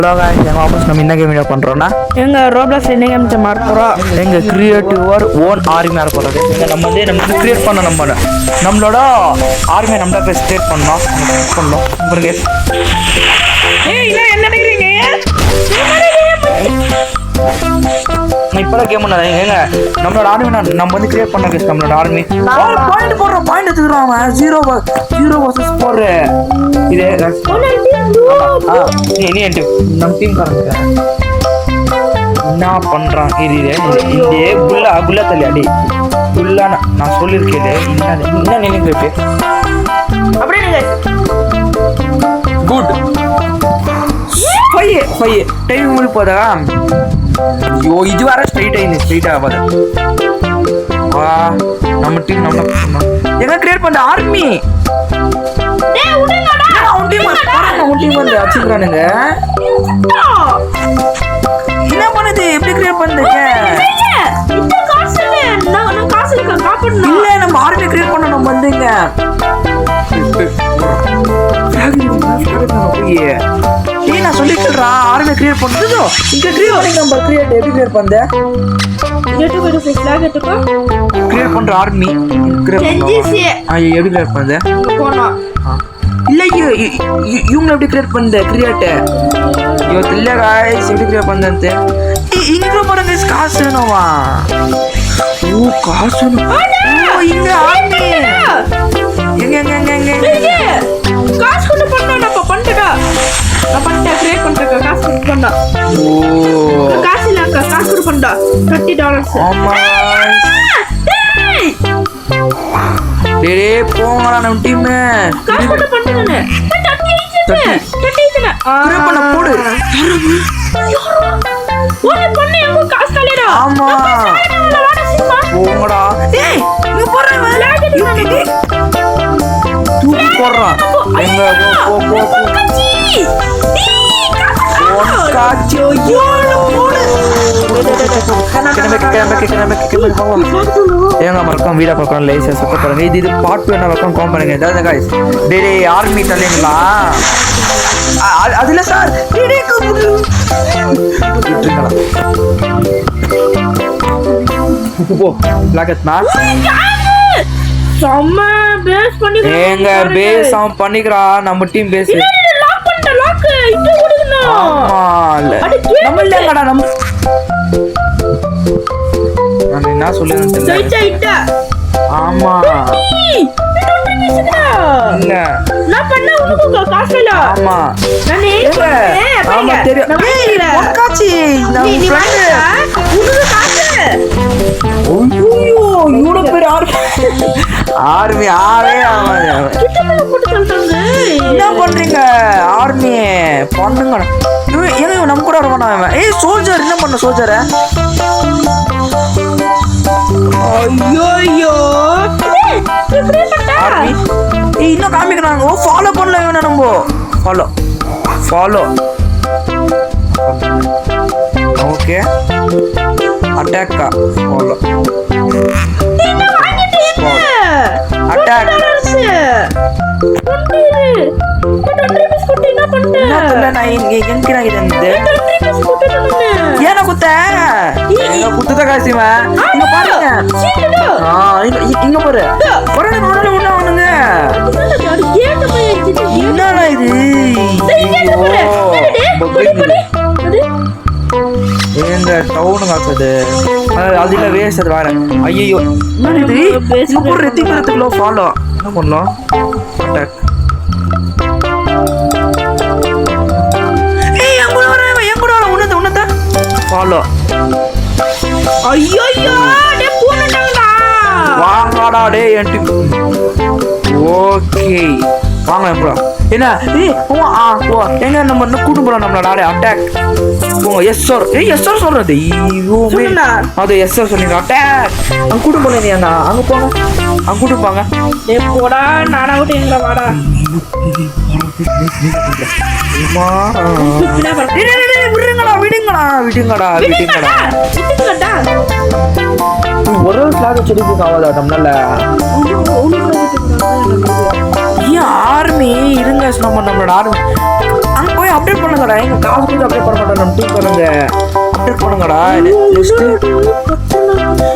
Hello guys எங்க office நம்ம என்ன கேம் பண்றோம்னா எங்க ரோப்ளாக்ஸ் என்ன கேம் மாற போறோம். எங்க கிரியேட்டிவ் ஓன் ஆர்மி மாற போறது. நம்ம வந்து நம்ம கிரியேட் பண்ண நம்மளோட ஆர்மி நம்ம பேஸ் கிரியேட் பண்ணோம் பாருங்க. ஏய் என்ன நினைக்கிறீங்க? நான் இப்போதான் கேம் பண்ணாதீங்க. நம்மளோட ஆர்மி நம்ம வந்து கிரியேட் பண்ண கேஸ் நம்மளோட ஆர்மி பாயிண்ட் போடுறோம். பாயிண்ட் எடுத்துக்கிறோம். 0 வர்சஸ் 4 இது நீ நம்ம டீம் காரங்க என்ன பண்றான்? இது குல்லா தள்ளி அடி குல்லா நான் சொல்லியிருக்கேன். என்ன நினைக்கிறேன் அப்படியே குட் டைம் முடிவு போதா? ஐயோ இது வர ஸ்ட்ரைட் ஆகாது. நம்ம டீம் எங்க கிரியேட் பண்ண ஆர்மி வந்து அடிச்சுக்கிறானுங்க. என்ன பண்ணுது? எப்படி கிரியேட் பண்ணுங்க? இல்ல நம்ம ஆர்மி கிரியேட் பண்ண நம்ம வந்துங்க. நான் சொல்லிட்டு ஆர்மி கிரியேட் பண்றது இங்க கிரியேட் நம்ம கிரியேட் எப்படி கிரியேட் பண்ண கிரியேட் பண்ற ஆர்மி எப்படி கிரியேட் பண்ண இல்ல இவங்க எப்படி கிரியேட் பண்ண கிரியேட் இல்ல गाइस எப்படி கிரியேட் பண்ணது இங்க பாருங்க காசு வேணுமா? ஓ காசு இங்க ஆர்மி எங்க காசு கொண்டு பண்ணா நான் பண்ணிட்டடா. நான் பண்ணிட்டேன் கிரியேட் பண்றேன். காசு கொண்டு பண்ணா. ஓ காசு இல்ல காசு கொண்டு பண்ணா $30. ஆமா டேய் போங்கடா நம்ம டீம் காசு கொண்டு பண்ணனே 30 கிரியேட் பண்ண போடு. ஓனே பண்ணு எங்க காசு தள்ளிடா. ஆமா போங்கடா. ஏய் இங்க போறேன் தூக்கி போடுறான். எங்க போ மறக்காம வீடியோ பார்க்கலாம். லைக் சப்போர்ட் பண்ணுங்க. இது பார்ட் 2 என்ன பக்கம் காம் பண்ணுங்க. ஏதாவது गाइस டேய் ஆர்மி தள்ளிங்களா? அதுல சார் போ லாகத்னா சம்ம பேஸ் பண்ணிக்கலாம். எங்க பேஸ் அவன் பண்ணிக்கறா. நம்ம டீம் பேஸ் லாக் பண்ணிட்ட. லாக் இது ஓடுனா. ஆமா நம்ம இல்லங்கடா நம்ம நான் என்ன சொல்றேன்னு தெரியல. சைட்டா ஆமா இல்ல நான் பண்ண உங்களுக்கு காசு இல்ல. ஆமா நான் ஏன் ஆமா தெரியும். ஒக்காச்சி நம்ம ஃப்ரெண்ட் உங்களுக்கு காசு. ஐயோ இவ்வளவு பேர் ஆர்மி ஆவே கிட்ட போட்டு சொல்றாங்க. என்ன பண்றீங்க? ஆர்மி பண்ணுங்க. ஏங்க நம்ம கூட வரணும் அவன். ஏய் சோல்ஜர் என்ன பண்ண சோல்ஜரை? ஐயோ ஆர்மி ஏய் இன்னும் காமிக்கிறாங்க. ஓ ஃபாலோ பண்ணல இவனை நம்ம ஃபாலோ ஓகே அட்டாக்கா ஃபாலோ அட்டாக் ஏன்னா குத்த காசிமா இங்க பாருங்க. இங்க பாரு ஒண்ணுங்க என்னடா இது? எங்க டவுன் காசுது அதுல வேஸ்ட் அது வேற. ஐயோ ரெத்திக்கிறதுக்குள்ள ஃபாலோ என்ன பண்ணலாம்? அட்டாக் உன்னத ஃபாலோ. ஐயோ டே போனடா வாங்கடா டே என்டி. ஓகே வாங்க ப்ரோ. என்ன ஏய் ஓ எங்க நம்ம கூட்டு போறோம் நம்மளோட ஆளே அட்டாக் போங்க. எஸ் சார் எஸ் சார் சொல்றது ஐயோ அது எஸ் சார் சொன்னீங்க. அட்டாக் அங்க கூட்டு போல நீ அங்க போங்க. அங்க கூட்டு போங்க. டே போடா நானா விட்டு எங்க வாடா. விடுங்கடா ஒரு ஃபிளாக் செடிக்கு ஆகாதா நம்மளால? ஆர்மி இருங்க. நம்மளோட ஆர்மி அங்க போய் அப்டேட் பண்ண பண்ணுங்கடா எங்க காசு கூட அப்டேட் பண்ண மாட்டோம் நம்ம டீம் பண்ணுங்க அப்டேட் பண்ணுங்கடா நெக்ஸ்ட்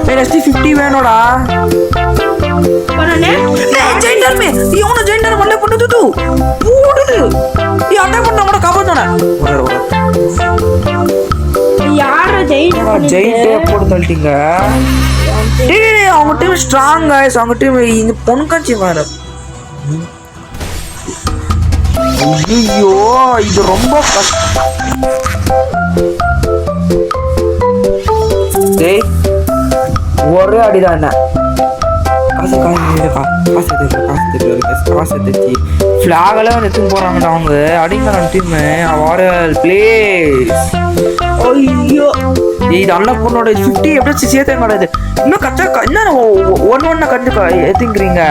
நெக்ஸ்ட் 50 வேணும்டா பண்ணனே ஜெயிண்ட் ஆர்மி இவன ஜெயிண்ட் ஆர்மி பண்ணல பண்ணது தூ போடுது நீ அட்டாக் பண்ணா கூட காப்பாத்தனே யார ஜெயிண்ட் போட்டு தள்ளிட்டீங்க டேய் அவங்க டீம் ஸ்ட்ராங் गाइस அவங்க டீம் இந்த பொன்கஞ்சி வேற ஐயோ இது ரொம்ப டேய் ஒரே அடிதான் என்ன காசு தச்சு ஃபிளாகெல்லாம் எடுத்து போறாங்கடா அவங்க அடிங்க நம்ம டீம் வாரல் பிளேஸ் ஐயோ இது அல்ல பொண்ணோட 50 எப்படி சேர்த்தே மாட்டாது இன்னும் கச்சா என்ன ஒன்னு கண்டு எத்திங்கிறீங்க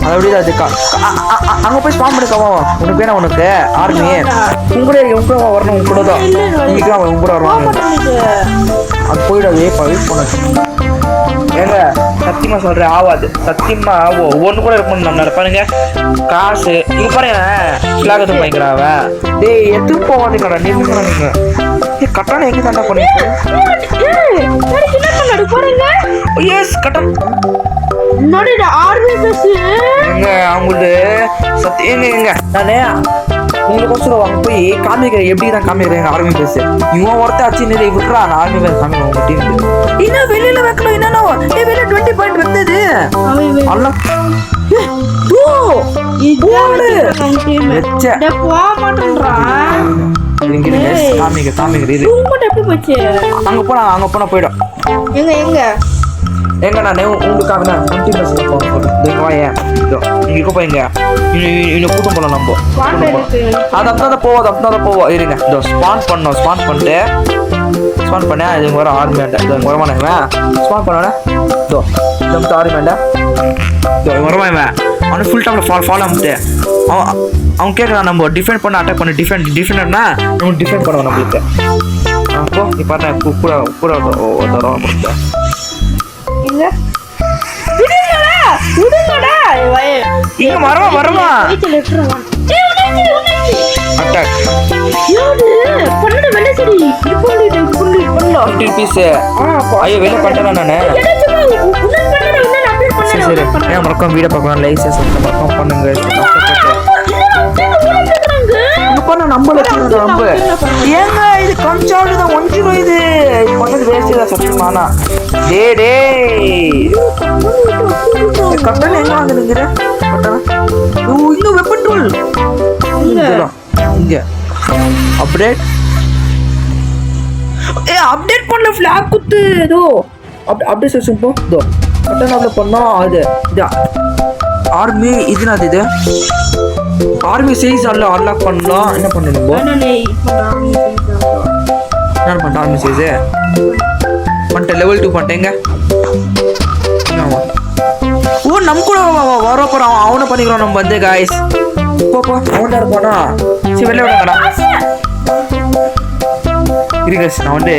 அப்படிதான் அதுக்கா அங்க போய் ஸ்பான் பண்ணிக்கவா உனக்கு வேணா உனக்கு ஆர்மி உங்க வரணும் உங்க கூட தான் இன்னைக்கு உங்க கூட வருவாங்க அது போயிடாது வெயிட் பண்ண ஏங்க சத்தியமா சொல்றேன் ஆவாது சத்தியமா ஆவோ ஒண்ணு கூட இருக்கணும் நம்ம பாருங்க காசு இங்க பாருங்க ஃபிளாக் பயங்கராவ டேய் எது போவாதீங்கடா நீங்க நீங்க கட்டான எங்க தாண்டா பண்ணீங்க எஸ் கட்டன் என்னோட ஆர்மி பஸ் எங்க அவங்களது எங்க நானே உங்களுக்கோசரம் வாங்க போய் காமிக்கிறேன் எப்படி தான் காமிக்கிறேன் ஆர்மி பஸ் இவன் ஒருத்த ஆச்சு நீ விட்டுறா நான் ஆர்மி பஸ் காமிக்கிறேன் உங்க டீம் இன்னும் வெளியில வைக்கணும் என்னன்னா வெளியில 20 பாயிண்ட் வைத்தது அல்ல அங்க போனா போயிடும் எங்க நான் உங்களுக்காக தான் 20 பஸ் இங்க போய்ங்க இன்னும் கூட்டம் போலாம் நம்ம அது அப்படிதான் போவோம் இருங்க இதோ ஸ்பான் பண்ணிட்டு ஸ்பான் பண்ண இது வர ஆர்மியாண்ட இது வரமானேன் ஸ்பான் பண்ணோன்னே இதோ இந்த ஆர்மியாண்ட இதோ வரமான் அவனு ஃபுல் டைம்ல ஃபாலோ பண்ணிட்டு அவன் கேட்கறான் நம்ம டிஃபெண்ட் பண்ண அட்டாக் பண்ண டிஃபெண்டர்னா நம்ம டிஃபெண்ட் பண்ணுவோம் நம்மளுக்கு அப்போ நீ பார்த்தா கூட தரோம் கொடுத்த இங்க வரமா அட்டாக் ஐயோ வெளியே பண்ணிட்டேன் நானு சரி மறக்காம வீடியோ பார்க்கலாம் லைக் மறக்காம பண்ணுங்க நம்ம ஏங்க இது கம்சாவது தான் 1-0 இது பண்ணது வேஸ்ட் தான் சத்தியமானா டே கட்டணம் எங்க வாங்குறீங்க இன்னும் வெப்பன் டூல் இங்க அப்டேட் அப்டேட் பண்ணல ஃபிளாக் குத்து ஏதோ அப்டேட் செக்ஷன் போ இதோ கட்டணம் பண்ணோம் அது இது ஆர்மி இதுனாது இது ஆர்மி சைஸ் அன்லாக் பண்ணலாம் என்ன பண்ணணும் என்ன பண்ண ஆர்மி சைஸ் பண்ணிட்டேன் லெவல் 2 பண்ணிட்டேங்க ஓ நம்ம கூட வர போறோம் அவனை பண்ணிக்கிறோம் நம்ம வந்து காய்ஸ் போப்போ அவன்டா இருப்பானா சரி வெளில விடுங்கடா இருங்க நான் வந்து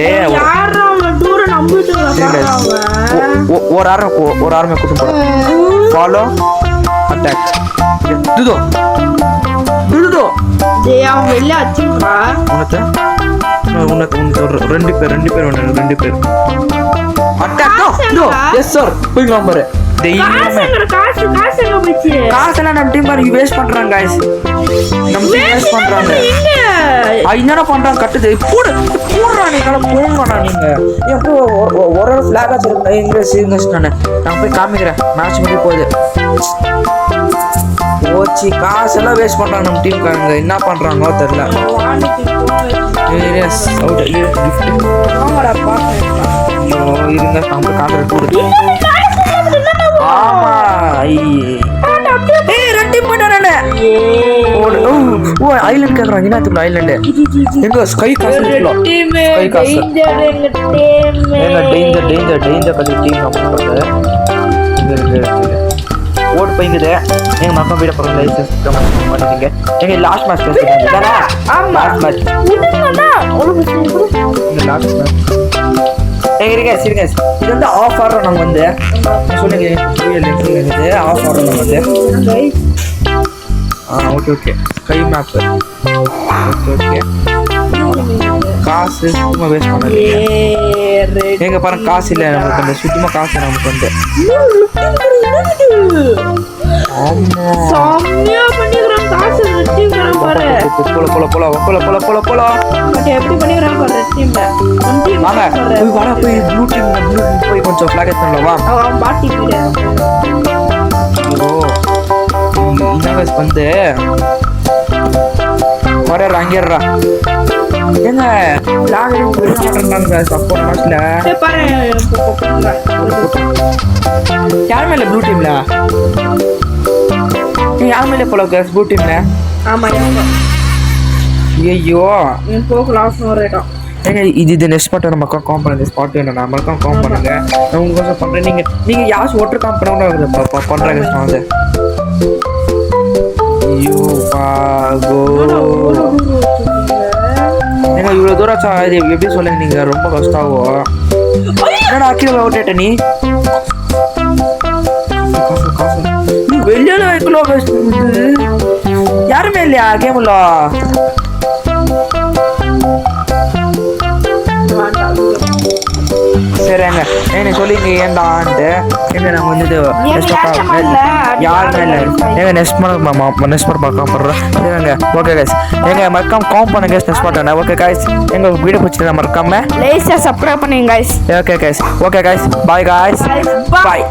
ஒரு ஆர்மி கூட்டு போறேன் ஃபாலோ அட்டாக் துதோ அவன் வெளில அடிச்சுடா உனக்கு ரெண்டு பேர் வேணும் 2 பேர் அட்டாக் நோ எஸ் சார் போய் நம்பர் காசெல்லாம் நம்ம டீம் பாருங்க வேஸ்ட் பண்றாங்க गाइस நம்ம டீம் வேஸ்ட் பண்றாங்க என்னடா பண்றாங்க கட்டுது போடுறா நீங்க போங்கடா நீங்க எப்போ ஒரு ஃபிளாக் வச்சிருக்கேன் இங்கிலீஷ் நான் போய் காமிக்கிறேன் மேட்ச் முடிய போகுது ஓச்சி காசெல்லாம் வேஸ்ட் பண்றாங்க நம்ம டீம் காரங்க என்ன பண்றாங்கோ தெரியல எஸ் அவுட் இருங்க நம்ம காசை போடு ஆமா ஏய் ரெட்டி பண்ணனே ஓ ஐலண்ட் கேக்குறாங்க என்னத்துக்கு ஐலண்ட் எங்க ஸ்கை காசல் ஸ்கை காசல் எங்க டேஞ்சர் கதி டீம் நம்ம ஓட் போயிங்குது எங்க மக்கள் வீட போற லைசன்ஸ் கமெண்ட் பண்ணிட்டீங்க எங்க லாஸ்ட் மேட்ச் பேசுறீங்க தானே ஆமா லாஸ்ட் மேட்ச் இந்த லாஸ்ட் மேட்ச் இருங்க இது வந்து ஆஃப் ஆடுறோம் நாங்கள் வந்து சொன்னீங்க ஆஃப் ஆடுறோம் நாங்கள் வந்து okay okay sky map okay okay காசு சும்மா வேஸ்ட் பண்ணல எங்க பாருங்க காசு இல்லை நமக்கு வந்து சுத்தமாக காசு நமக்கு வந்து ஆமா செம்மையா பண்ணிக்கிறான் காசு வெட்டிக்கிறான் பாரு போல பட் எப்படி பண்ணிக்கிறான் பாரு டீம்ல வாங்க போய் வாடா போய் ப்ளூ டீம் போய் கொஞ்சம் ஃபிளாக் பண்ணலாம் வா அவன் பாட்டி வீடு ஓ இன்னவஸ் வந்து வரேன் அங்கேறா ஏங்க ஃபிளாக் விட மாட்டேன்றாங்க சப்போர்ட் மேட்ச்ல பாரு யார் மேல ப்ளூ டீம்ல யார் மேல போல ப்ளூ டீம்ல ஆமா ஐயோ போகலாம் வரைக்கும் ஏங்க இது நெக்ஸ்ட் ஸ்பாட் நம்ம காம் பண்ணுங்க ஸ்பாட் வேணும் நம்மளுக்கும் காம் பண்ணுங்க நான் உங்களுக்கு பண்றேன் நீங்க யாஸ் ஓட்டர் காம் பண்ண பண்றாங்க வந்து ஐயோ பாகோ ஏங்க இவ்வளவு தூரம் இது எப்படி சொல்லுங்க நீங்க ரொம்ப கஷ்டம் என்னடா கீழே ஓட்டேட்ட நீ வெளியில வைக்கலோ யாருமே இல்லையா கேம்ல சரிங்க ஏங்க சொல்லிங்க ஏன்டான்ட்டு எங்க நாங்கள் வந்து யாருமே இல்லை ஏங்க நெக்ஸ்ட் மந்த் பார்க்க போடுறோம் சரிங்க ஓகே கைஸ் எங்க மறக்காம காம் பண்ணுங்க நெக்ஸ்ட் பண்ண ஓகே கைஸ் எங்க வீடியோ பிடிச்சிருந்தா மறக்காம லேசா சப்ஸ்கிரைப் பண்ணுங்க guys okay guys bye guys bye